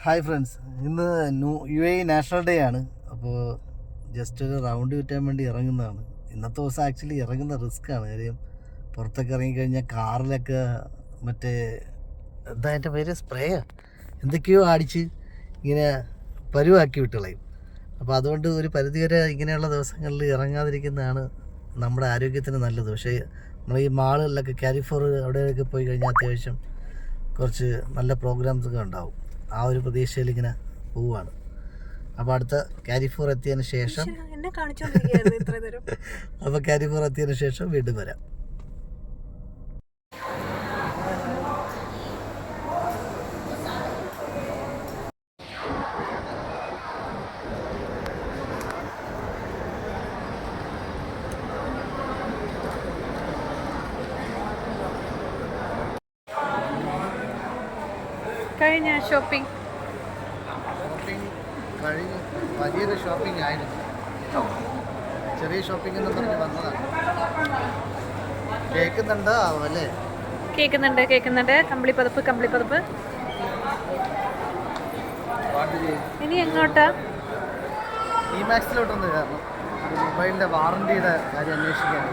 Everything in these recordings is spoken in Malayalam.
ഹായ് ഫ്രണ്ട്സ്, ഇന്ന് UAE നാഷണൽ ഡേ ആണ്. അപ്പോൾ ജസ്റ്റ് ഒരു റൗണ്ട് ചുറ്റാൻ വേണ്ടി ഇറങ്ങുന്നതാണ്. ഇന്നത്തെ ദിവസം ആക്ച്വലി ഇറങ്ങുന്ന റിസ്ക്കാണ്. കാര്യം പുറത്തൊക്കെ ഇറങ്ങിക്കഴിഞ്ഞാൽ കാറിലൊക്കെ മറ്റേ എന്താ അതിൻ്റെ പേര്, സ്പ്രേയോ എന്തൊക്കെയോ അടിച്ച് ഇങ്ങനെ പരുവാക്കി വിട്ടുകളയും. അപ്പോൾ അതുകൊണ്ട് ഒരു പരിധിവരെ ഇങ്ങനെയുള്ള ദിവസങ്ങളിൽ ഇറങ്ങാതിരിക്കുന്നതാണ് നമ്മുടെ ആരോഗ്യത്തിന് നല്ലത്. പക്ഷേ നമ്മൾ ഈ മാളുകളിലൊക്കെ കാരിഫോർ അവിടെയൊക്കെ പോയി കഴിഞ്ഞാൽ അത്യാവശ്യം കുറച്ച് നല്ല പ്രോഗ്രാംസൊക്കെ ഉണ്ടാവും. ആ ഒരു പ്രതീക്ഷയിൽ ഇങ്ങനെ പോവുകയാണ്. അപ്പോൾ അടുത്ത കാരിഫോർ എത്തിയതിന് ശേഷം വീണ്ടും വരാം. കഴിഞ്ഞ ഷോപ്പിംഗ് കഴിഞ്ഞ് വലിയൊരു ഷോപ്പിംഗ് ആയിരുന്നു. ചെറിയ ഷോപ്പിംഗ് എന്ന് പറഞ്ഞ് വന്നതാണ്. കേൾക്കുന്നുണ്ടോ അല്ലേ? കേൾക്കുന്നുണ്ട്. കമ്പിളിപ്പതപ്പ്. ഇനി എങ്ങോട്ടാ? ഇമാക്സിലോട്ടൊന്ന് കയറണം. മൊബൈലിൻ്റെ വാറണ്ടിയുടെ കാര്യം അന്വേഷിക്കാൻ.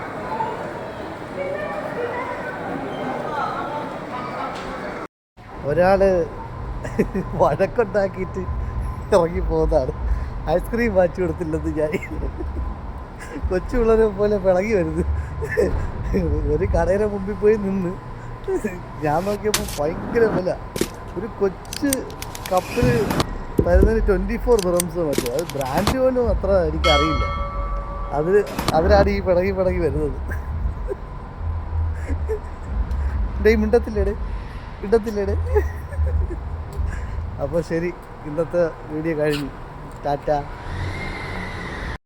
ഒരാൾ വഴക്കുണ്ടാക്കിയിട്ട് ഇറങ്ങി പോകുന്നതാണ്. ഐസ്ക്രീം വാങ്ങിച്ചു കൊടുത്തില്ലെന്ന് ഞാൻ കൊച്ചു പിള്ളേരെ പോലെ പിളകി വരുന്നത്. ഒരു കടയുടെ മുമ്പിൽ പോയി നിന്ന് ഞാൻ നോക്കിയപ്പോൾ ഭയങ്കര വില. ഒരു കൊച്ചു കപ്പിൽ തരുന്നതിന് 24 ദിറംസ് മറ്റോ. അത് ബ്രാൻഡ് പോലും അത്ര എനിക്കറിയില്ല. അതിലാണ് ഈ പിളകി വരുന്നത്. മിണ്ടത്തില്ലേടെ. അപ്പോൾ ശരി, ഇന്നത്തെ വീഡിയോ കഴിഞ്ഞു. ടാറ്റ.